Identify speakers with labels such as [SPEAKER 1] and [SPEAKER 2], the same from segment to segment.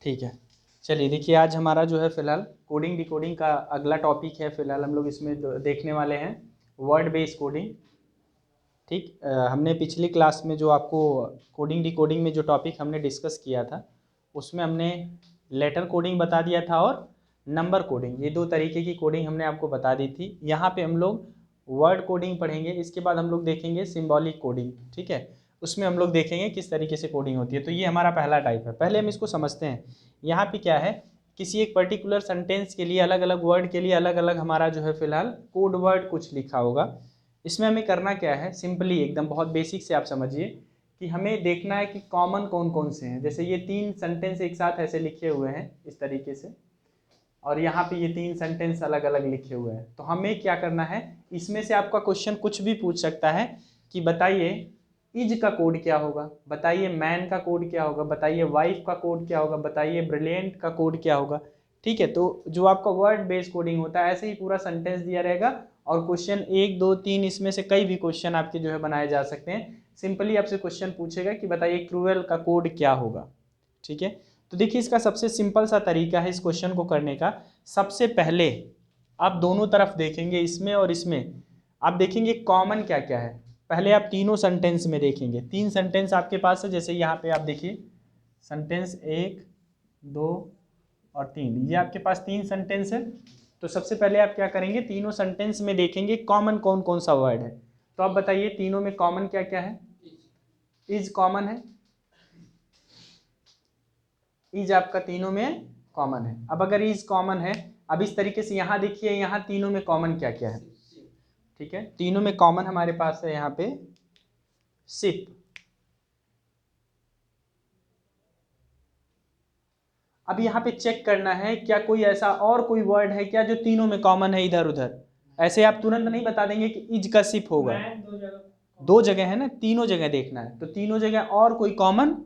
[SPEAKER 1] ठीक है, चलिए देखिए आज हमारा जो है फिलहाल कोडिंग डिकोडिंग का अगला टॉपिक है। फिलहाल हम लोग इसमें देखने वाले हैं वर्ड बेस्ड कोडिंग। ठीक, हमने पिछली क्लास में जो आपको कोडिंग डिकोडिंग में जो टॉपिक हमने डिस्कस किया था उसमें हमने लेटर कोडिंग बता दिया था और नंबर कोडिंग, ये दो तरीके की कोडिंग हमने आपको बता दी थी। यहाँ पे हम लोग वर्ड कोडिंग पढ़ेंगे, इसके बाद हम लोग देखेंगे सिंबॉलिक कोडिंग। ठीक है, उसमें हम लोग देखेंगे किस तरीके से कोडिंग होती है। तो ये हमारा पहला टाइप है। पहले हम इसको समझते हैं। यहाँ पे क्या है, किसी एक पर्टिकुलर सेंटेंस के लिए अलग अलग वर्ड के लिए अलग अलग हमारा जो है फिलहाल कोड वर्ड कुछ लिखा होगा। इसमें हमें करना क्या है, सिंपली एकदम बहुत बेसिक से आप समझिए कि हमें देखना है कि कॉमन कौन कौन से हैं। जैसे ये 3 सेंटेंस एक साथ ऐसे लिखे हुए हैं इस तरीके से, और यहाँ पे ये 3 सेंटेंस अलग अलग लिखे हुए हैं। तो हमें क्या करना है, इसमें से आपका क्वेश्चन कुछ भी पूछ सकता है कि बताइए इज का कोड क्या होगा, बताइए मैन का कोड क्या होगा, बताइए वाइफ का कोड क्या होगा, बताइए ब्रिलियंट का कोड क्या होगा। ठीक है, तो जो आपका वर्ड बेस्ड कोडिंग होता है ऐसे ही पूरा सेंटेंस दिया रहेगा और क्वेश्चन 1 2 3 इसमें से कई भी क्वेश्चन आपके जो है बनाए जा सकते हैं। सिंपली आपसे क्वेश्चन पूछेगा कि बताइए क्रूएल का कोड क्या होगा। ठीक है, तो देखिए इसका सबसे सिंपल सा तरीका है इस क्वेश्चन को करने का। सबसे पहले आप दोनों तरफ देखेंगे, इसमें और इसमें आप देखेंगे कॉमन क्या क्या है। पहले आप तीनों सेंटेंस में देखेंगे, 3 सेंटेंस आपके पास है। जैसे यहाँ पे आप देखिए सेंटेंस 1 2 और 3, ये आपके पास 3 सेंटेंस है। तो सबसे पहले आप क्या करेंगे, तीनों सेंटेंस में देखेंगे कॉमन कौन कौन सा वर्ड है। तो आप बताइए तीनों में कॉमन क्या क्या है। इज कॉमन है, इज आपका तीनों में कॉमन है। अब अगर इज कॉमन है, अब इस तरीके से यहाँ देखिए यहाँ तीनों में कॉमन क्या क्या है। ठीक है, तीनों में कॉमन हमारे पास है यहाँ पे सिप। अब यहाँ पे चेक करना है क्या कोई ऐसा और कोई वर्ड है क्या जो तीनों में कॉमन है इधर उधर। ऐसे आप तुरंत नहीं बता देंगे कि इज का सिप होगा। दो जगह है ना, तीनों जगह देखना है। तो तीनों जगह और कोई कॉमन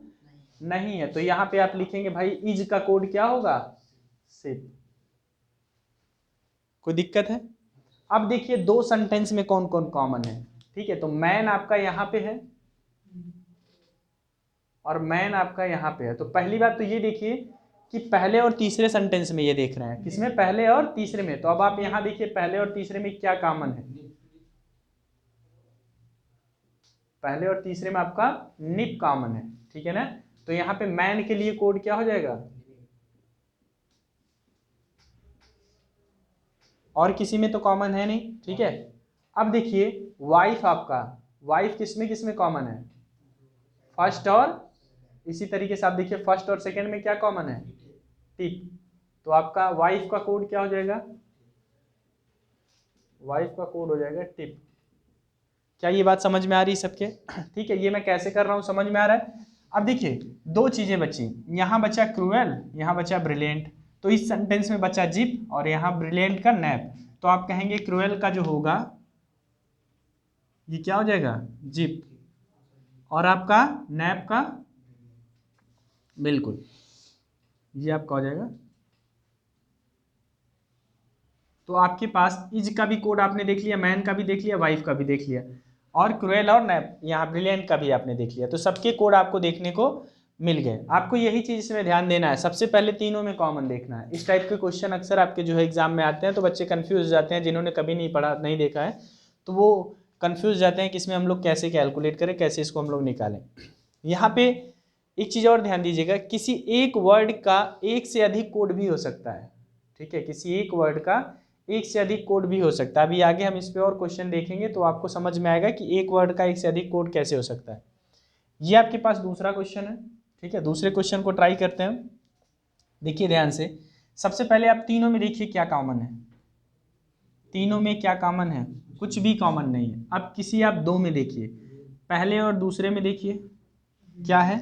[SPEAKER 1] नहीं है, तो यहाँ पे आप लिखेंगे भाई इज का कोड क्या होगा, सिप। कोई दिक्कत है। अब देखिए दो सेंटेंस में कौन कौन कॉमन है। ठीक है, तो मैन आपका यहाँ पे है और मैन आपका यहाँ पे है। तो पहली बात तो ये देखिए कि पहले और तीसरे सेंटेंस में ये देख रहे हैं, किसमें, पहले और तीसरे में। तो अब आप यहाँ देखिए पहले और तीसरे में क्या कॉमन है। पहले और तीसरे में आपका निप कॉमन है। ठीक है ना, तो यहाँ पे मैन के लिए कोड क्या हो जाएगा, और किसी में तो कॉमन है नहीं। ठीक है, अब देखिए वाइफ आपका, वाइफ किसमें कॉमन है, फर्स्ट और इसी तरीके से आप देखिए फर्स्ट और सेकंड में क्या कॉमन है, टिप। तो आपका वाइफ का कोड क्या हो जाएगा, वाइफ का कोड हो जाएगा टिप। क्या ये बात समझ में आ रही है सबके। ठीक है, ये मैं कैसे कर रहा हूँ समझ में आ रहा है। अब देखिए दो चीजें बची, यहाँ बचा क्रूएल, यहाँ बचा ब्रिलियंट। तो इस सेंटेंस में बचा जिप और यहाँ ब्रिलियंट का नैप। तो आप कहेंगे क्रूएल का जो होगा ये क्या हो जाएगा, जिप, और आपका नैप का बिल्कुल ये आपका हो जाएगा। तो आपके पास इज का भी कोड आपने देख लिया, मैन का भी देख लिया, वाइफ का भी देख लिया, और क्रूएल और नैप यहाँ ब्रिलियंट का भी आपने देख लिया। तो सबके कोड आपको देखने को मिल गए। आपको यही चीज़ इसमें ध्यान देना है, सबसे पहले तीनों में कॉमन देखना है। इस टाइप के क्वेश्चन अक्सर आपके जो है एग्जाम में आते हैं, तो बच्चे कन्फ्यूज हो जाते हैं। जिन्होंने कभी नहीं पढ़ा नहीं देखा है तो वो कन्फ्यूज जाते हैं कि इसमें हम लोग कैसे कैलकुलेट करें, कैसे इसको हम लोग निकालें। यहाँ पे एक चीज़ और ध्यान दीजिएगा, किसी एक वर्ड का एक से अधिक कोड भी हो सकता है। ठीक है, किसी एक वर्ड का एक से अधिक कोड भी हो सकता है। अभी आगे हम इस पे और क्वेश्चन देखेंगे तो आपको समझ में आएगा कि एक वर्ड का एक से अधिक कोड कैसे हो सकता है। ये आपके पास दूसरा क्वेश्चन है। ठीक है, दूसरे क्वेश्चन को ट्राई करते हैं। देखिए ध्यान से, सबसे पहले आप तीनों में देखिए क्या कॉमन है। तीनों में क्या कॉमन है, कुछ भी कॉमन नहीं है। अब किसी आप दो में देखिए, पहले और दूसरे में देखिए क्या है,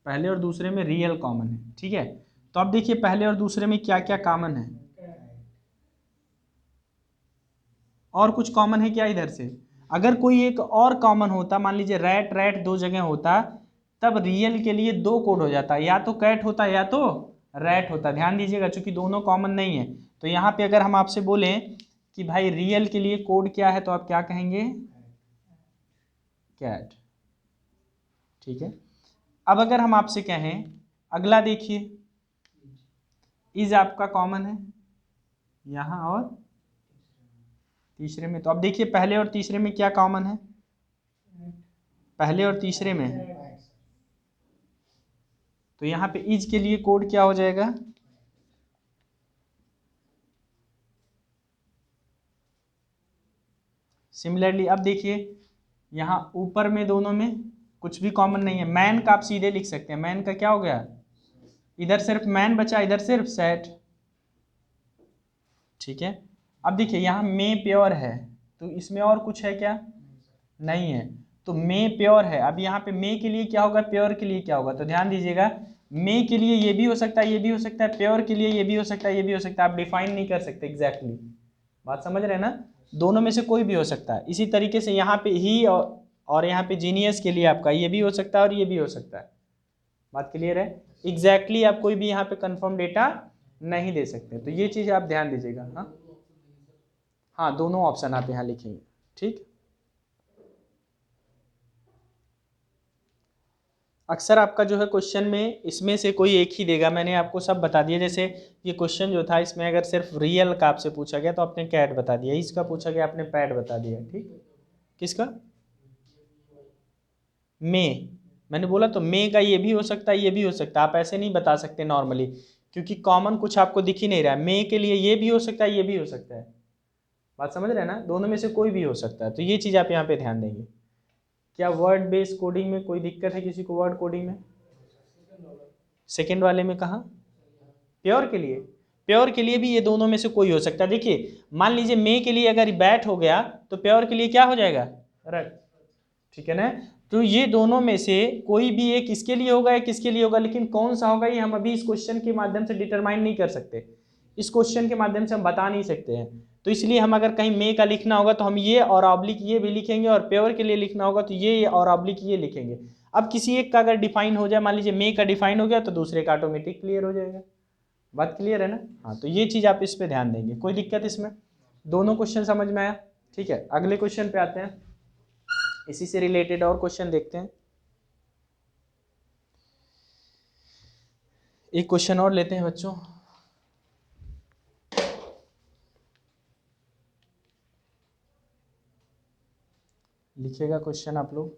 [SPEAKER 1] पहले और दूसरे में रियल कॉमन है। ठीक है, तो अब देखिए पहले और दूसरे में क्या क्या कॉमन है, और कुछ कॉमन है क्या इधर से। अगर कोई एक और कॉमन होता, मान लीजिए रैट रैट दो जगह होता, तब रियल के लिए दो कोड हो जाता, या तो कैट होता या तो रैट होता। ध्यान दीजिएगा चूंकि दोनों कॉमन नहीं है, तो यहाँ पे अगर हम आपसे बोलें कि भाई रियल के लिए कोड क्या है, तो आप क्या कहेंगे, कैट। ठीक है, अब अगर हम आपसे कहें अगला देखिए, इज आपका कॉमन है यहाँ और तीसरे में, तो अब देखिए पहले और तीसरे में क्या कॉमन है, पहले और तीसरे में, तो यहाँ पे इज के लिए कोड क्या हो जाएगा, सिमिलरली अब देखिए यहाँ ऊपर में दोनों में कुछ भी कॉमन नहीं है, मैन का आप सीधे लिख सकते हैं, मैन का क्या हो गया, इधर सिर्फ मैन बचा, इधर सिर्फ सेट, ठीक है। अब देखिए यहाँ मे प्योर है, तो इसमें और कुछ है क्या, नहीं है, तो मे प्योर है। अब यहाँ पे मे के लिए क्या होगा, प्योर के लिए क्या होगा, तो ध्यान दीजिएगा, मे के लिए ये भी हो सकता है, ये भी हो सकता है, प्योर के लिए ये भी हो सकता है, ये भी हो सकता है, आप डिफाइन नहीं कर सकते एग्जैक्टली, बात समझ रहे हैं ना, दोनों में से कोई भी हो सकता है। इसी तरीके से यहाँ पे ही और यहाँ पे जीनियस के लिए आपका ये भी हो सकता है और ये भी हो सकता है, बात क्लियर है, एग्जैक्टली आप कोई भी यहाँ पे कंफर्म डेटा नहीं दे सकते, तो ये चीज़ आप ध्यान दीजिएगा। हाँ हाँ, दोनों ऑप्शन आप यहाँ लिखेंगे, ठीक। अक्सर आपका जो है क्वेश्चन में इसमें से कोई एक ही देगा, मैंने आपको सब बता दिया, जैसे ये क्वेश्चन जो था इसमें अगर सिर्फ रियल का आपसे पूछा गया तो आपने कैट बता दिया, इसका पूछा गया आपने पैट बता दिया, ठीक। किसका, मे, मैंने बोला तो मे का ये भी हो सकता है, ये भी हो सकता है, आप ऐसे नहीं बता सकते नॉर्मली, क्योंकि कॉमन कुछ आपको दिख ही नहीं रहा है, मे के लिए ये भी हो सकता है, ये भी हो सकता है, बात समझ रहे हैं ना, दोनों में से कोई भी हो सकता है, तो ये चीज़ आप यहाँ पे ध्यान देंगे। क्या वर्ड बेस्ड कोडिंग में कोई दिक्कत है किसी को, वर्ड कोडिंग में सेकेंड वाले में, कहाँ, प्योर के लिए, प्योर के लिए भी ये दोनों में से कोई हो सकता है। देखिए मान लीजिए मे के लिए अगर बैट हो गया तो प्योर के लिए क्या हो जाएगा, रट, ठीक है ना, तो ये दोनों में से कोई भी एक इसके लिए होगा या किसके लिए होगा, लेकिन कौन सा होगा ये हम अभी इस क्वेश्चन के माध्यम से डिटरमाइन नहीं कर सकते, इस क्वेश्चन के माध्यम से हम बता नहीं सकते हैं, तो इसलिए हम अगर कहीं मे का लिखना होगा तो हम ये और ऑब्लिक ये भी लिखेंगे, और प्योर के लिए लिखना होगा तो ये और ऑब्लिक ये लिखेंगे। अब किसी एक का अगर डिफाइन हो जाए, मान लीजिए मे का डिफाइन हो गया तो दूसरे का ऑटोमेटिक क्लियर हो जाएगा, बात क्लियर है ना। हाँ, तो ये चीज़ आप इस पे ध्यान देंगे, कोई दिक्कत इसमें, दोनों क्वेश्चन समझ में आया, ठीक है। अगले क्वेश्चन पे आते हैं, इसी से रिलेटेड और क्वेश्चन देखते हैं, एक क्वेश्चन और लेते हैं बच्चों, लिखिएगा क्वेश्चन आप लोग।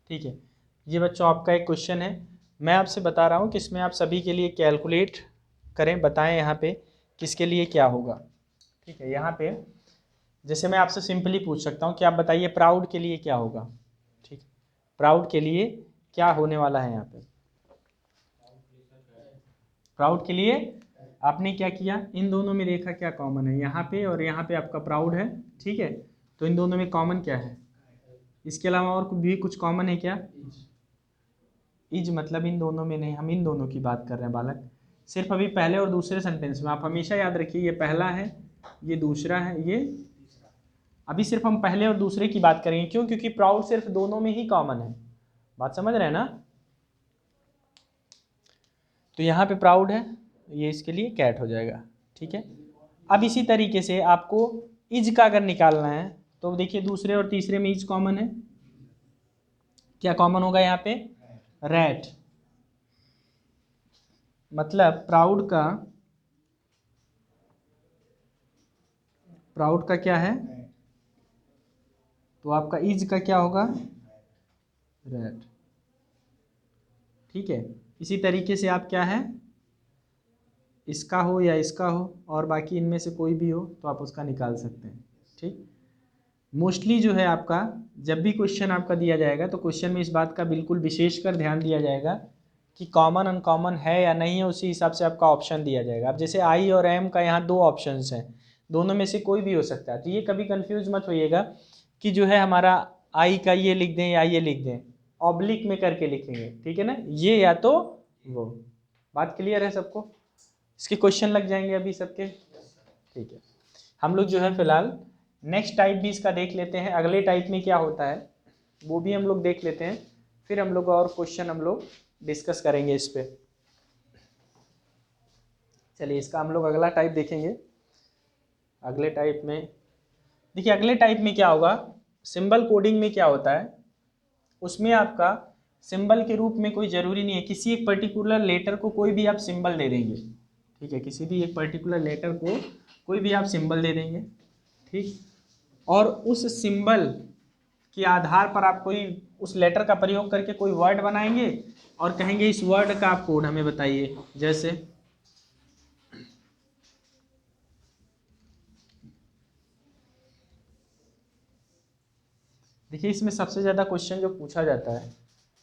[SPEAKER 1] ठीक है, ये बच्चों आपका एक क्वेश्चन है, मैं आपसे बता रहा हूँ कि इसमें आप सभी के लिए कैलकुलेट करें, बताएं यहाँ पे किसके लिए क्या होगा, ठीक है। यहाँ पे जैसे मैं आपसे सिंपली पूछ सकता हूँ कि आप बताइए प्राउड के लिए क्या होगा, ठीक, प्राउड के लिए क्या होने वाला है यहाँ पे, प्राउड के लिए आपने क्या किया, इन दोनों में देखा क्या कॉमन है, यहाँ पे और यहाँ पे आपका प्राउड है, ठीक है, तो इन दोनों में कॉमन क्या है, इसके अलावा और भी कुछ कॉमन है क्या, इज मतलब इन दोनों में नहीं, हम इन दोनों की बात कर रहे हैं बालक, सिर्फ अभी पहले और दूसरे सेंटेंस में, आप हमेशा याद रखिए ये पहला है, ये दूसरा है, ये अभी सिर्फ हम पहले और दूसरे की बात करेंगे, क्यों, क्योंकि प्राउड सिर्फ दोनों में ही कॉमन है, बात समझ रहे हैं ना, तो यहाँ पे प्राउड है, ये इसके लिए कैट हो जाएगा, ठीक है। अब इसी तरीके से आपको इज का अगर निकालना है तो देखिए दूसरे और तीसरे में इज कॉमन है, क्या कॉमन होगा यहाँ पे, रैट, मतलब प्राउड का क्या है, तो आपका इज का क्या होगा, रेड, ठीक है। इसी तरीके से आप क्या है, इसका हो या इसका हो और बाकी इनमें से कोई भी हो तो आप उसका निकाल सकते हैं, ठीक। मोस्टली जो है आपका जब भी क्वेश्चन आपका दिया जाएगा तो क्वेश्चन में इस बात का बिल्कुल विशेषकर ध्यान दिया जाएगा कि कॉमन अनकॉमन है या नहीं है, उसी हिसाब से आपका ऑप्शन दिया जाएगा। अब जैसे आई और एम का यहाँ दो ऑप्शंस हैं, दोनों में से कोई भी हो सकता है, तो ये कभी कंफ्यूज मत होइएगा कि जो है हमारा आई का ये लिख दें या ये लिख दें, ऑब्लिक में करके लिखेंगे, ठीक है ना, ये या तो वो। बात क्लियर है सबको? इसके क्वेश्चन लग जाएंगे अभी सबके, ठीक है। हम लोग जो है फिलहाल नेक्स्ट टाइप भी इसका देख लेते हैं, अगले टाइप में क्या होता है वो भी हम लोग देख लेते हैं, फिर हम लोग और क्वेश्चन हम लोग डिस्कस करेंगे इस पे। चलिए इसका हम लोग अगला टाइप देखेंगे। अगले टाइप में देखिए, अगले टाइप में क्या होगा, सिंबल कोडिंग में क्या होता है, उसमें आपका सिंबल के रूप में कोई ज़रूरी नहीं है, किसी एक पर्टिकुलर लेटर को कोई भी आप सिंबल दे देंगे, ठीक है, किसी भी एक पर्टिकुलर लेटर को कोई भी आप सिंबल दे देंगे, ठीक। और उस सिंबल के आधार पर आप कोई उस लेटर का प्रयोग करके कोई वर्ड बनाएंगे और कहेंगे इस वर्ड का आप कोड हमें बताइए। जैसे देखिए, इसमें सबसे ज़्यादा क्वेश्चन जो पूछा जाता है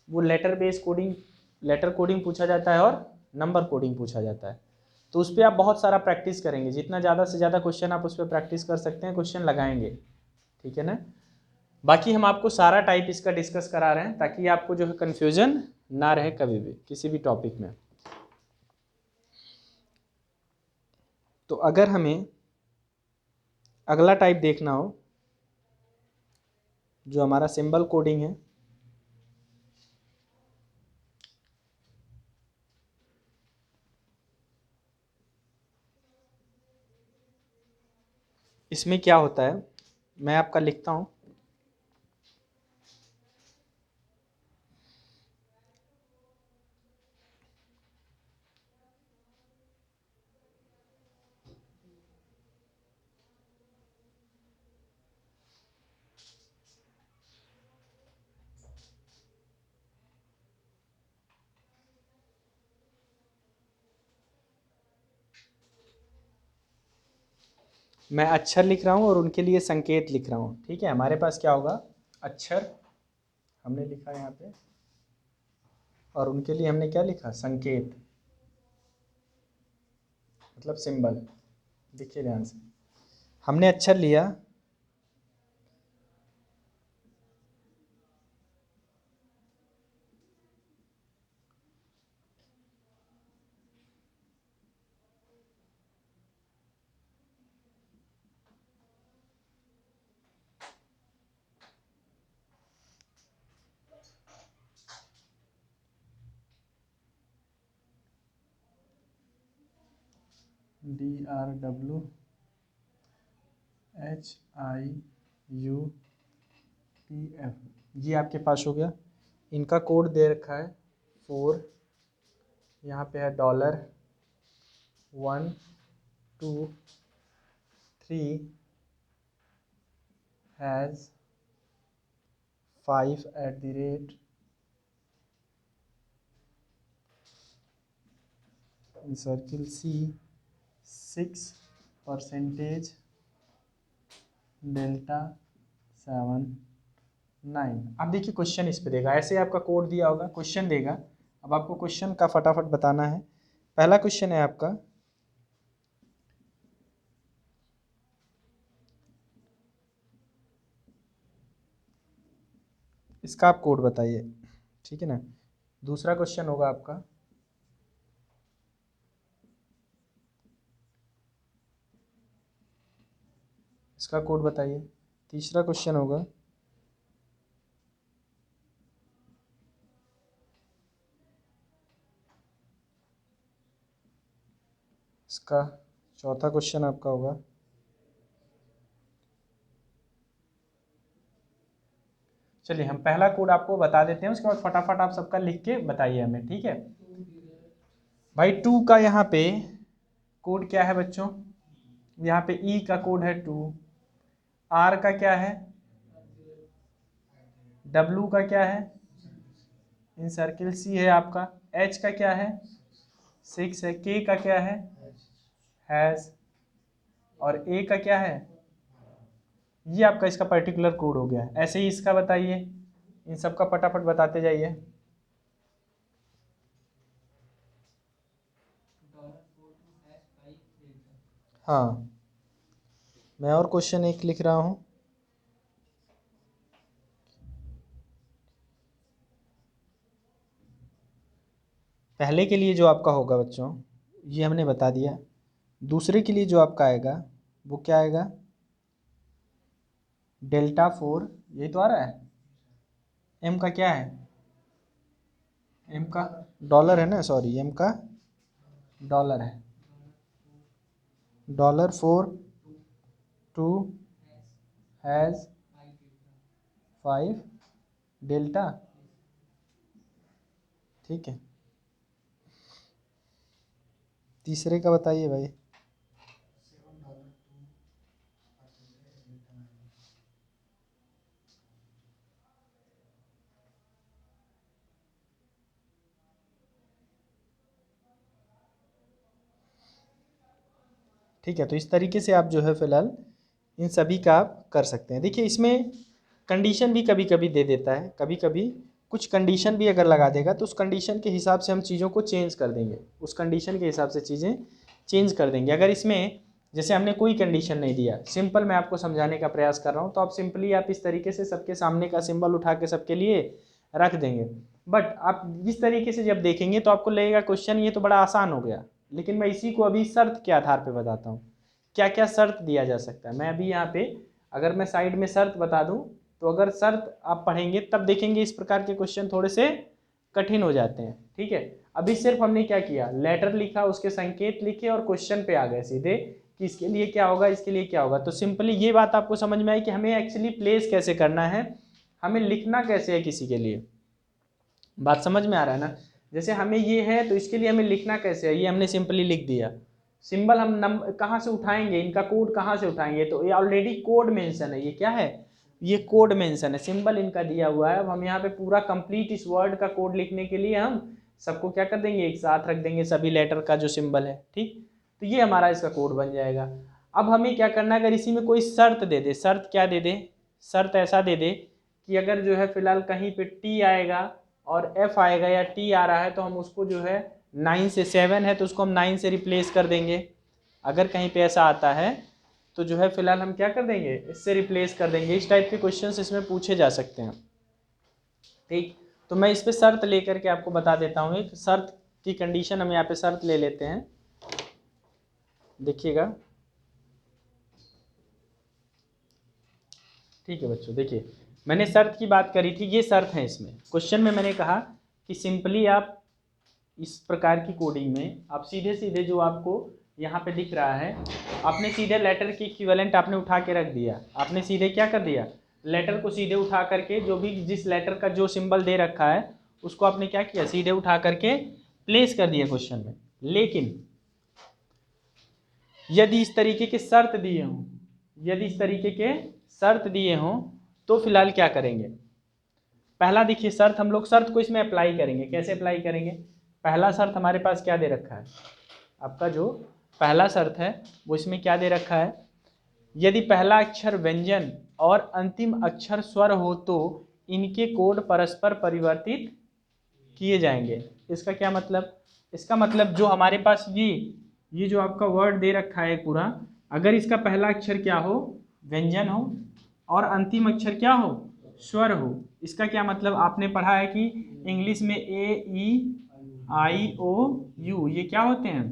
[SPEAKER 1] वो letter based coding, letter coding पूछा जाता है और नंबर कोडिंग पूछा जाता है। तो उस पर आप बहुत सारा प्रैक्टिस करेंगे, जितना ज़्यादा से ज़्यादा क्वेश्चन आप उस पर प्रैक्टिस कर सकते हैं, क्वेश्चन लगाएंगे, ठीक है ना। बाकी हम आपको सारा टाइप इसका डिस्कस करा रहे हैं ताकि आपको जो है कन्फ्यूजन ना रहे कभी भी किसी भी टॉपिक में। तो अगर हमें अगला टाइप देखना हो जो हमारा सिंबल कोडिंग है, इसमें क्या होता है मैं आपका लिखता हूँ। मैं अक्षर लिख रहा हूँ और उनके लिए संकेत लिख रहा हूँ, ठीक है। हमारे पास क्या होगा, अक्षर हमने लिखा यहाँ पे और उनके लिए हमने क्या लिखा, संकेत, मतलब सिंबल। देखिए ध्यान से, हमने अक्षर लिया, DRWHIUTF, ये आपके पास हो गया। इनका कोड दे रखा है 4, यहाँ पे है $1 2 3 हैज़ 5 सर्किल C 6% डेल्टा 7 9। अब देखिए क्वेश्चन इस पे देगा, ऐसे आपका कोड दिया होगा, क्वेश्चन देगा। अब आपको क्वेश्चन का फटाफट बताना है। पहला क्वेश्चन है आपका, इसका आप कोड बताइए, ठीक है ना। दूसरा क्वेश्चन होगा आपका, इसका कोड बताइए। तीसरा क्वेश्चन होगा, इसका चौथा क्वेश्चन आपका होगा, चलिए हम पहला कोड आपको बता देते हैं, उसके बाद फटाफट आप सबका लिख के बताइए हमें, ठीक है भाई। 2 का यहाँ पे कोड क्या है बच्चों, यहाँ पे ई का कोड है 2, आर का क्या है, डब्लू का क्या है इन सर्किल सी है आपका, एच का क्या है 6 है, के का क्या है हैज़, और ए का क्या है, ये आपका इसका पर्टिकुलर कोड हो गया। ऐसे ही इसका बताइए, इन सब का फटाफट बताते जाइए। हाँ, मैं और क्वेश्चन एक लिख रहा हूँ। पहले के लिए जो आपका होगा बच्चों, ये हमने बता दिया। दूसरे के लिए जो आपका आएगा वो क्या आएगा, डेल्टा 4, यही तो आ रहा है। एम का क्या है, एम का डॉलर है ना, सॉरी एम का डॉलर है, $4 टू हैज़ 5 डेल्टा, ठीक है। तीसरे का बताइए भाई। ठीक है, तो इस तरीके से आप जो है फ़िलहाल इन सभी का आप कर सकते हैं। देखिए इसमें कंडीशन भी कभी कभी दे देता है, कभी कभी कुछ कंडीशन भी अगर लगा देगा तो उस कंडीशन के हिसाब से हम चीज़ों को चेंज कर देंगे, उस कंडीशन के हिसाब से चीज़ें चेंज कर देंगे। अगर इसमें जैसे हमने कोई कंडीशन नहीं दिया, सिंपल मैं आपको समझाने का प्रयास कर रहा हूँ, तो आप सिंपली आप इस तरीके से सबके सामने का सिंबल उठा के सबके लिए रख देंगे। बट आप इस तरीके से जब देखेंगे तो आपको लगेगा क्वेश्चन ये तो बड़ा आसान हो गया, लेकिन मैं इसी को अभी शर्त के आधार पे बताता हूँ क्या क्या शर्त दिया जा सकता है। मैं अभी यहाँ पे अगर मैं साइड में शर्त बता दूँ, तो अगर शर्त आप पढ़ेंगे तब देखेंगे इस प्रकार के क्वेश्चन थोड़े से कठिन हो जाते हैं। ठीक है, अभी सिर्फ हमने क्या किया, लेटर लिखा, उसके संकेत लिखे और क्वेश्चन पे आ गए सीधे कि इसके लिए क्या होगा, इसके लिए क्या होगा। तो सिंपली ये बात आपको समझ में आई कि हमें एक्चुअली प्लेस कैसे करना है, हमें लिखना कैसे है किसी के लिए। बात समझ में आ रहा है ना, जैसे हमें ये है तो इसके लिए हमें लिखना कैसे है, ये हमने सिंपली लिख दिया। सिंबल हम नंबर कहाँ से उठाएंगे, इनका कोड कहाँ से उठाएंगे, तो ये ऑलरेडी कोड मेंशन है, ये क्या है, ये कोड मेंशन है, सिंबल इनका दिया हुआ है। अब हम यहाँ पे पूरा कंप्लीट इस वर्ड का कोड लिखने के लिए हम सबको क्या कर देंगे, एक साथ रख देंगे सभी लेटर का जो सिंबल है। ठीक, तो ये हमारा इसका कोड बन जाएगा। अब हमें क्या करना है, अगर इसी में कोई शर्त दे दे, शर्त क्या दे दे, शर्त ऐसा दे दे कि अगर जो है फिलहाल कहीं पे टी आएगा और एफ आएगा या टी आ रहा है तो हम उसको जो है 9 से 7 है तो उसको हम 9 से रिप्लेस कर देंगे। अगर कहीं पे ऐसा आता है तो जो है फिलहाल हम क्या कर देंगे, इससे रिप्लेस कर देंगे। इस टाइप के क्वेश्चंस इसमें पूछे जा सकते हैं। ठीक, तो मैं इस पे शर्त लेकर के आपको बता देता हूँ। एक शर्त की कंडीशन हम यहाँ पे शर्त ले लेते हैं, देखिएगा। ठीक है बच्चों, देखिए मैंने शर्त की बात करी थी, ये शर्त है इसमें। क्वेश्चन में मैंने कहा कि सिंपली आप इस प्रकार की कोडिंग में आप सीधे सीधे जो आपको यहाँ पे दिख रहा है, आपने सीधे लेटर की इक्विवेलेंट आपने उठा के रख दिया। आपने सीधे क्या कर दिया, लेटर को सीधे उठा करके जो भी जिस लेटर का जो सिंबल दे रखा है उसको आपने क्या किया, सीधे उठा करके प्लेस कर दिया क्वेश्चन में। लेकिन यदि इस तरीके के शर्त दिए हों, यदि इस तरीके के शर्त दिए हों तो फिलहाल क्या करेंगे, पहला देखिए शर्त, हम लोग शर्त को इसमें अप्लाई करेंगे। कैसे अप्लाई करेंगे, पहला शर्त हमारे पास क्या दे रखा है, आपका जो पहला शर्त है वो इसमें क्या दे रखा है, यदि पहला अक्षर व्यंजन और अंतिम अक्षर स्वर हो तो इनके कोड परस्पर परिवर्तित किए जाएंगे। इसका क्या मतलब, इसका मतलब जो हमारे पास ये जो आपका वर्ड दे रखा है पूरा, अगर इसका पहला अक्षर क्या हो, व्यंजन हो, और अंतिम अक्षर क्या हो, स्वर हो, इसका क्या मतलब, आपने पढ़ा है कि इंग्लिश में ए ई आई ओ यू ये क्या होते हैं,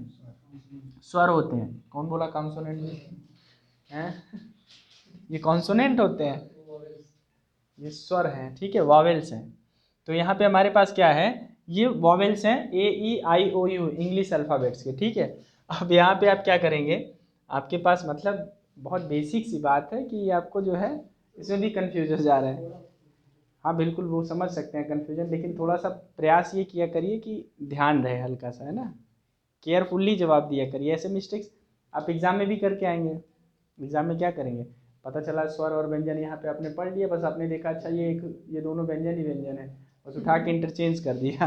[SPEAKER 1] स्वर होते हैं। कौन बोला कॉन्सोनेंट हैं, ये कॉन्सोनेंट होते हैं, ये स्वर हैं, ठीक है, वॉवेल्स हैं। तो यहाँ पे हमारे पास क्या है, ये वॉवेल्स हैं, ए ई आई ओ यू इंग्लिश अल्फ़ाबेट्स के। ठीक है, अब यहाँ पे आप क्या करेंगे, आपके पास मतलब बहुत बेसिक सी बात है कि आपको जो है इसमें भी कन्फ्यूज हो जा रहा है। हाँ बिल्कुल, वो समझ सकते हैं कन्फ्यूजन, लेकिन थोड़ा सा प्रयास ये किया करिए कि ध्यान रहे हल्का सा, है ना, केयरफुल्ली जवाब दिया करिए। ऐसे मिस्टेक्स आप एग्ज़ाम में भी करके आएंगे। एग्ज़ाम में क्या करेंगे, पता चला स्वर और व्यंजन यहाँ पे आपने पढ़ लिया, बस आपने देखा अच्छा ये दोनों व्यंजन ही व्यंजन है, बस उठा के इंटरचेंज कर दिया,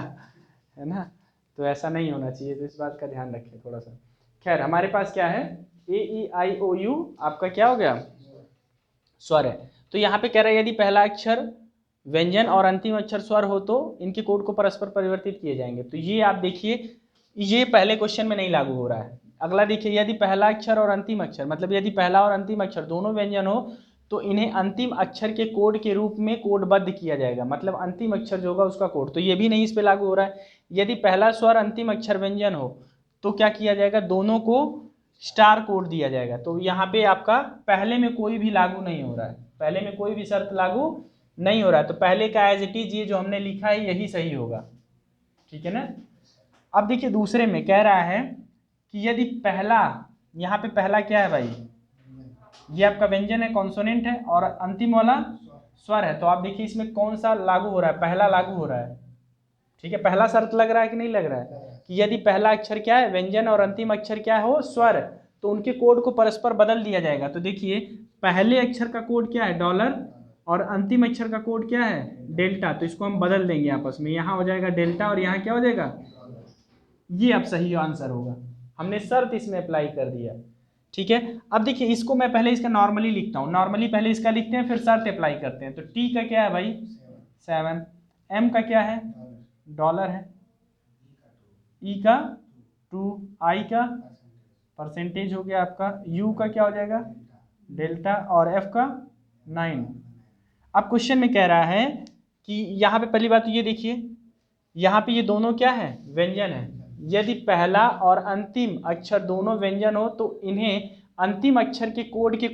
[SPEAKER 1] है ना। तो ऐसा नहीं होना चाहिए, तो इस बात का ध्यान रखें थोड़ा सा। खैर हमारे पास क्या है, ए ई आई ओ यू आपका क्या हो गया, स्वर है। तो यहाँ पे कह रहा है यदि पहला अक्षर व्यंजन और अंतिम अक्षर स्वर हो तो इनके कोड को परस्पर परिवर्तित किए जाएंगे। तो ये आप देखिए, ये पहले क्वेश्चन में नहीं लागू हो रहा है। अगला देखिए, यदि पहला अक्षर और अंतिम अक्षर, मतलब यदि पहला और अंतिम अक्षर दोनों व्यंजन हो तो इन्हें अंतिम अक्षर के कोड के रूप में कोडबद्ध किया जाएगा, मतलब अंतिम अक्षर जो होगा उसका कोड। तो ये भी नहीं इस पे लागू हो रहा है। यदि पहला स्वर अंतिम अक्षर व्यंजन हो तो क्या किया जाएगा, दोनों को स्टार कोड दिया जाएगा। तो यहाँ पे आपका पहले में कोई भी लागू नहीं हो रहा है, पहले में कोई भी शर्त लागू नहीं हो रहा है। तो पहले का एज इट इज ये जो हमने लिखा है यही सही होगा, ठीक है ना। अब देखिए दूसरे में कह रहा है कि यदि पहला, यहाँ पे पहला क्या है भाई, ये आपका व्यंजन है, कॉन्सोनेंट है, और अंतिम वाला स्वर है। तो आप देखिए इसमें कौन सा लागू हो रहा है, पहला लागू हो रहा है, ठीक है। पहला शर्त लग रहा है कि नहीं लग रहा है, कि यदि पहला अक्षर क्या है व्यंजन और अंतिम अक्षर क्या हो स्वर, तो उनके कोड को परस्पर बदल दिया जाएगा। तो देखिए पहले अक्षर का कोड क्या है, डॉलर, और अंतिम अक्षर का कोड क्या है, डेल्टा। तो इसको हम बदल देंगे आपस में, यहाँ हो जाएगा डेल्टा और यहाँ क्या हो जाएगा, ये अब सही आंसर होगा। हमने शर्त इसमें अप्लाई कर दिया, ठीक है। अब देखिए इसको मैं पहले इसका नॉर्मली लिखता हूँ, नॉर्मली पहले इसका लिखते हैं फिर शर्त अप्लाई करते हैं। तो टी का क्या है भाई 7, एम का क्या है डॉलर है, ई का 2, आई का परसेंटेज हो गया आपका, यू का क्या हो जाएगा डेल्टा, और एफ का 9। अब क्वेश्चन में कह रहा है कि यहाँ पे पहली बात तो ये देखिए, यहाँ पे ये दोनों क्या है व्यंजन है। यदि पहला और अंतिम अक्षर दोनों व्यंजन हो तो इन्हें अंतिम अक्षर के कोड के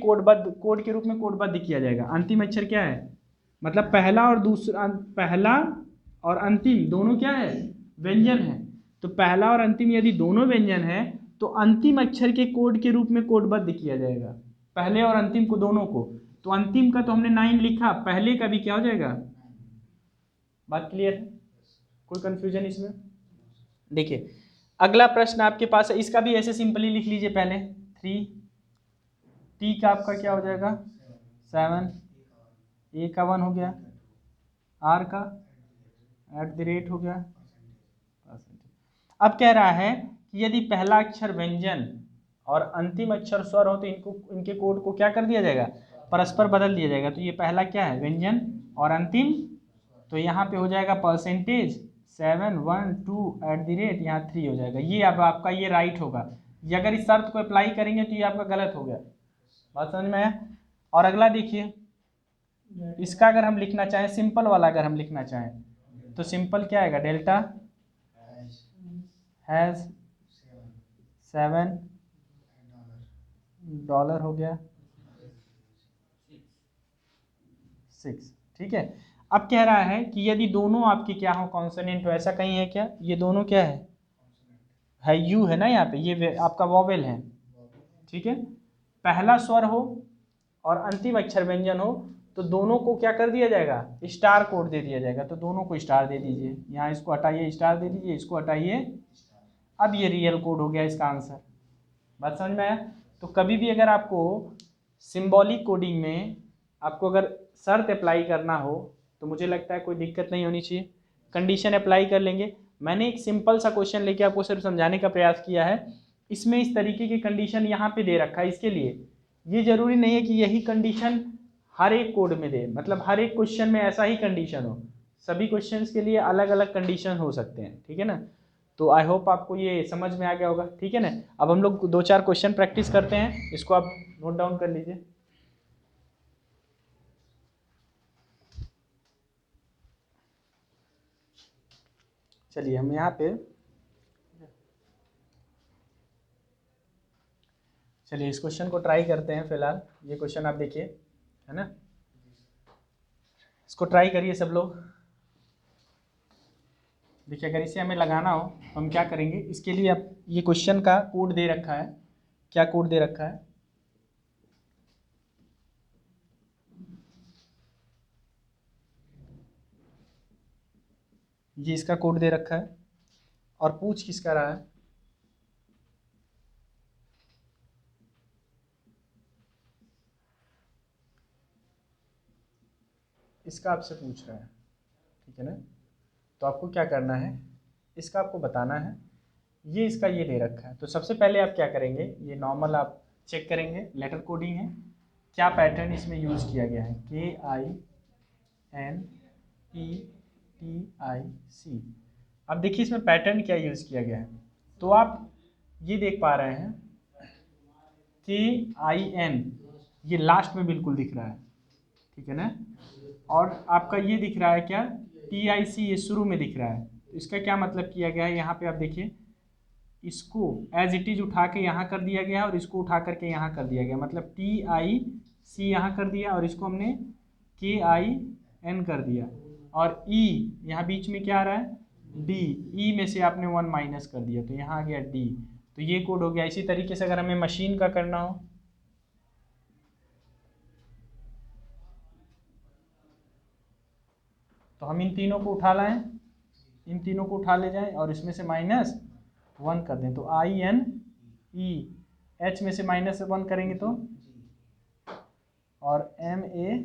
[SPEAKER 1] रूप में कोडबद्ध किया जाएगा। अंतिम अक्षर क्या है, मतलब पहला और दूसरा, पहला और अंतिम दोनों क्या है व्यंजन है। तो पहला और अंतिम यदि दोनों व्यंजन है तो अंतिम अक्षर के कोड के रूप में कोडबद्ध किया जाएगा, पहले और अंतिम को दोनों को। तो अंतिम का तो हमने 9 लिखा, पहले का भी क्या हो जाएगा। बात क्लियर है, कोई कंफ्यूजन इसमें। देखिए अगला प्रश्न आपके पास है, इसका भी ऐसे सिंपली लिख लीजिए पहले 3, टी का आपका क्या हो जाएगा 7, ए का 1 हो गया, आर का @ हो गया। अब कह रहा है कि यदि पहला अक्षर व्यंजन और अंतिम अक्षर स्वर हो तो इनके कोड को क्या कर दिया जाएगा, परस्पर बदल दिया जाएगा। तो ये पहला क्या है व्यंजन और अंतिम, तो यहाँ पे हो जाएगा परसेंटेज 7 1 2 @ यहाँ 3 हो जाएगा। ये अब आपका ये राइट होगा, ये अगर इस शर्त को अप्लाई करेंगे तो ये आपका गलत हो गया। बात समझ में आया। और अगला देखिए, इसका अगर हम लिखना चाहें सिंपल वाला, अगर हम लिखना चाहें तो सिंपल क्या आएगा, डेल्टा हैज़ 7 डॉलर हो गया 6, ठीक है। अब कह रहा है कि यदि दोनों आपके क्या हो कॉन्सोनेंट हो, ऐसा कहीं है क्या, ये दोनों क्या है यू है ना, यहाँ पे ये आपका वॉवेल है, ठीक है। पहला स्वर हो और अंतिम अक्षर व्यंजन हो तो दोनों को क्या कर दिया जाएगा, स्टार कोड दे दिया जाएगा। तो दोनों को स्टार दे दीजिए, यहाँ इसको हटाइए स्टार दे दीजिए, इसको हटाइए, अब ये रियल कोड हो गया इसका आंसर। बात समझ में आया। तो कभी भी अगर आपको सिंबॉलिक कोडिंग में आपको अगर शर्त अप्लाई करना हो तो मुझे लगता है कोई दिक्कत नहीं होनी चाहिए, कंडीशन अप्लाई कर लेंगे। मैंने एक सिंपल सा क्वेश्चन लेके आपको सिर्फ समझाने का प्रयास किया है, इसमें इस तरीके की कंडीशन यहाँ पे दे रखा है। इसके लिए ये जरूरी नहीं है कि यही कंडीशन हर एक कोड में दे, मतलब हर एक क्वेश्चन में ऐसा ही कंडीशन हो, सभी क्वेश्चंस के लिए अलग अलग कंडीशन हो सकते हैं, ठीक है ना। तो आई होप आपको ये समझ में आ गया होगा, ठीक है ना। अब हम लोग 2-4 क्वेश्चन प्रैक्टिस करते हैं, इसको आप नोट डाउन कर लीजिए। चलिए हम यहाँ पे, चलिए इस क्वेश्चन को ट्राई करते हैं। फिलहाल ये क्वेश्चन आप देखिए, है ना, इसको ट्राई करिए सब लोग। देखिए अगर इसे हमें लगाना हो तो हम क्या करेंगे, इसके लिए अब ये क्वेश्चन का कोड दे रखा है, क्या कोड दे रखा है, ये इसका कोड दे रखा है, और पूछ किसका रहा है, इसका आपसे पूछ रहा है, ठीक है ना। तो आपको क्या करना है, इसका आपको बताना है। ये इसका ये दे रखा है, तो सबसे पहले आप क्या करेंगे, ये नॉर्मल आप चेक करेंगे, लेटर कोडिंग है, क्या पैटर्न इसमें यूज़ किया गया है, KINETIC। अब देखिए इसमें पैटर्न क्या यूज़ किया गया है, तो आप ये देख पा रहे हैं KIN, ये लास्ट में बिल्कुल दिख रहा है, ठीक है ना, और आपका ये दिख रहा है क्या, TIC, ये शुरू में दिख रहा है। तो इसका क्या मतलब किया गया है, यहाँ पे आप देखिए, इसको एज इट इज उठा के यहाँ कर दिया गया और इसको उठा करके यहाँ कर दिया गया, मतलब TIC यहाँ कर दिया और इसको हमने KIN कर दिया, और E यहाँ बीच में क्या आ रहा है, D, E में से आपने 1 माइनस कर दिया, तो यहाँ आ गया D। तो ये कोड हो गया। इसी तरीके से अगर हमें मशीन का करना हो, तो हम इन तीनों को उठा लाएं, इन तीनों को उठा ले जाएं और इसमें से -1 कर दें, तो INE, H में से -1 करेंगे तो, और MA,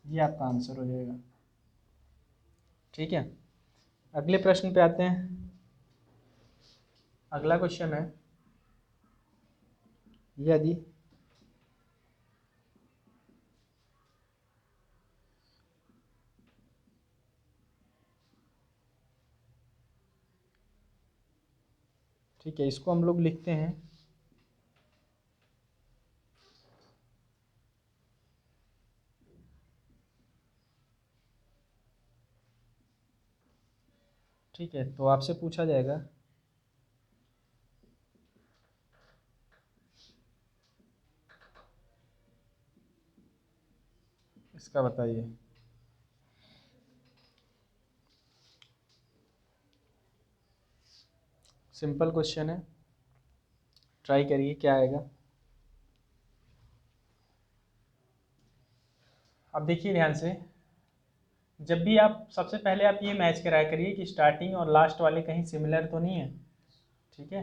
[SPEAKER 1] ये आपका आंसर हो जाएगा। ठीक है, अगले प्रश्न पे आते हैं। अगला क्वेश्चन है, यदि ठीक है, इसको हम लोग लिखते हैं ठीक है, तो आपसे पूछा जाएगा इसका बताइए। सिंपल क्वेश्चन है, ट्राई करिए क्या आएगा। अब देखिए ध्यान से, जब भी आप सबसे पहले आप ये मैच कराया करिए कि स्टार्टिंग और लास्ट वाले कहीं सिमिलर तो नहीं है, ठीक है।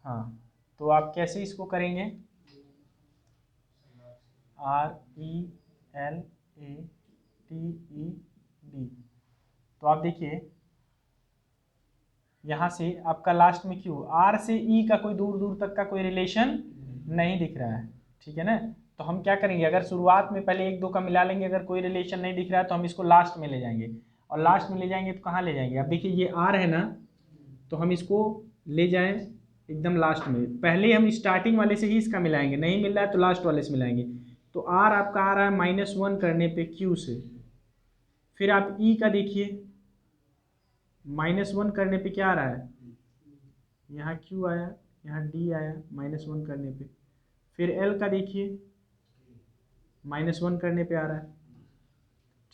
[SPEAKER 1] हाँ, तो आप कैसे इसको करेंगे, RELATED, तो आप देखिए यहाँ से आपका लास्ट में क्यों, R से E का कोई दूर दूर तक का कोई रिलेशन नहीं दिख रहा है, ठीक है ना। तो हम क्या करेंगे, अगर शुरुआत में पहले 1 2 का मिला लेंगे, अगर कोई रिलेशन नहीं दिख रहा है तो हम इसको लास्ट में ले जाएंगे, और लास्ट में ले जाएंगे तो कहाँ ले जाएंगे, अब देखिए ये R है ना, तो हम इसको ले जाएं एकदम लास्ट में, पहले हम स्टार्टिंग वाले से ही इसका मिलाएंगे, नहीं मिल रहा है तो लास्ट वाले से मिलाएंगे। तो R आपका आ रहा है -1 करने पे Q से, फिर आप E का देखिए, -1 करने पे क्या आ रहा है, यहाँ Q आया, यहाँ D आया -1 करने पे, फिर L का देखिए -1 करने पे आ रहा है,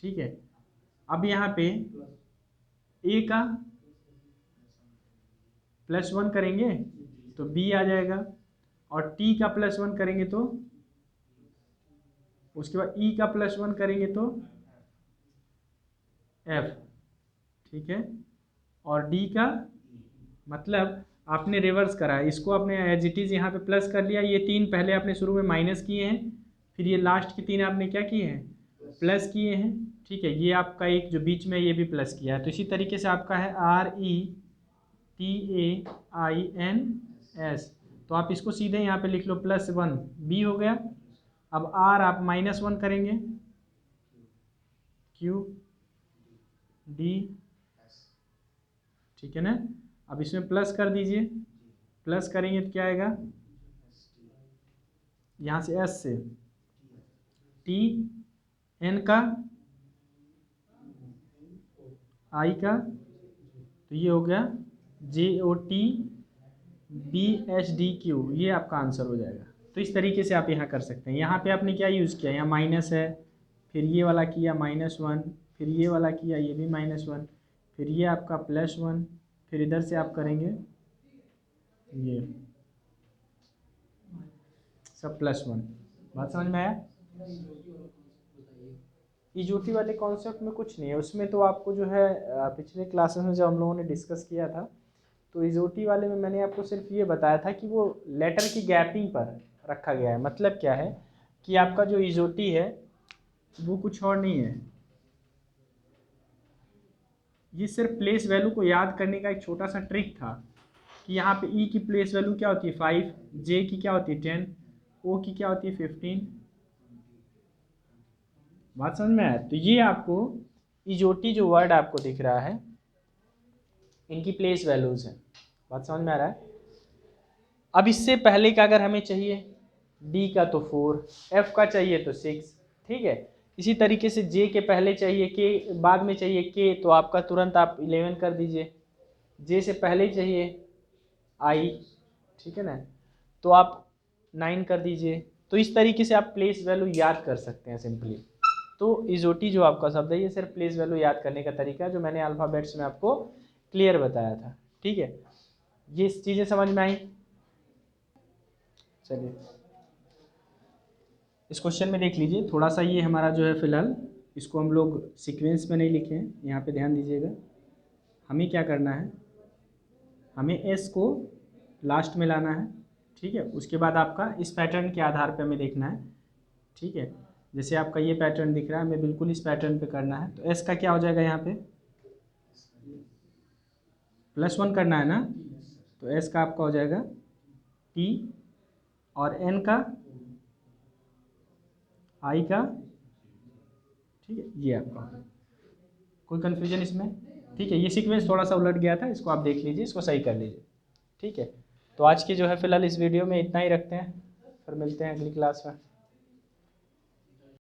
[SPEAKER 1] ठीक है। अब यहाँ पे A का +1 करेंगे तो B आ जाएगा, और T का +1 करेंगे तो, उसके बाद E का +1 करेंगे तो F, ठीक है, और D का, मतलब आपने रिवर्स करा है, इसको आपने एज इट इज़ यहाँ पे प्लस कर लिया, ये 3 पहले आपने शुरू में माइनस किए हैं, फिर ये लास्ट के 3 आपने क्या किए हैं, प्लस किए हैं, ठीक है। ये आपका एक जो बीच में ये भी प्लस किया है, तो इसी तरीके से आपका है RETAINS, तो आप इसको सीधे यहाँ पे लिख लो +1, B हो गया। अब R आप -1 करेंगे, Q D, ठीक है ना। अब इसमें प्लस कर दीजिए, प्लस करेंगे तो क्या आएगा, यहाँ से S से T, N का, I का, तो ये हो गया JOTBHDQ, ये आपका आंसर हो जाएगा। तो इस तरीके से आप यहाँ कर सकते हैं। यहाँ पे आपने क्या यूज़ किया, यहाँ माइनस है, फिर ये वाला किया -1, फिर ये वाला किया, ये भी -1, फिर ये आपका +1, फिर इधर से आप करेंगे ये सब +1। बात समझ में आया। इजोटी वाले कॉन्सेप्ट में कुछ नहीं है, उसमें तो आपको जो है पिछले क्लासेस में जब हम लोगों ने डिस्कस किया था, तो इजोटी वाले में मैंने आपको सिर्फ ये बताया था कि वो लेटर की गैपिंग पर रखा गया है। मतलब क्या है कि आपका जो इजोटी है वो कुछ और नहीं है, ये सिर्फ प्लेस वैल्यू को याद करने का एक छोटा सा ट्रिक था कि यहाँ पे ई की प्लेस वैल्यू क्या होती है 5, जे की क्या होती है 10, ओ की क्या होती है 15। बात समझ में आया? तो ये आपको इजोटी जो वर्ड आपको दिख रहा है इनकी प्लेस वैल्यूज हैं। बात समझ में आ रहा है? अब इससे पहले का अगर हमें चाहिए डी का तो 4, एफ का चाहिए तो 6, ठीक है। इसी तरीके से जे के पहले चाहिए, के बाद में चाहिए के, तो आपका तुरंत आप 11 कर दीजिए। जे से पहले चाहिए आई, ठीक है ना, तो आप 9 कर दीजिए। तो इस तरीके से आप प्लेस वैल्यू याद कर सकते हैं सिंपली। तो इजोटी जो आपका शब्द है ये सिर्फ प्लेस वैल्यू याद करने का तरीका है जो मैंने अल्फ़ाबेट्स में आपको क्लियर बताया था, ठीक है। ये चीज़ें समझ में आई? चलिए इस क्वेश्चन में देख लीजिए, थोड़ा सा ये हमारा जो है फिलहाल इसको हम लोग सीक्वेंस में नहीं लिखे हैं, यहाँ पे ध्यान दीजिएगा। हमें क्या करना है, हमें एस को लास्ट में लाना है, ठीक है। उसके बाद आपका इस पैटर्न के आधार पे हमें देखना है, ठीक है। जैसे आपका ये पैटर्न दिख रहा है, हमें बिल्कुल इस पैटर्न पे करना है। तो एस का क्या हो जाएगा यहाँ पे +1 करना है ना, तो एस का आपका हो जाएगा टी, और एन का आई का, ठीक है। ये आपका, कोई कन्फ्यूजन इसमें? ठीक है, ये सीक्वेंस थोड़ा सा उलट गया था, इसको आप देख लीजिए, इसको सही कर लीजिए, ठीक है। तो आज की जो है फिलहाल इस वीडियो में इतना ही रखते हैं, फिर मिलते हैं अगली क्लास में।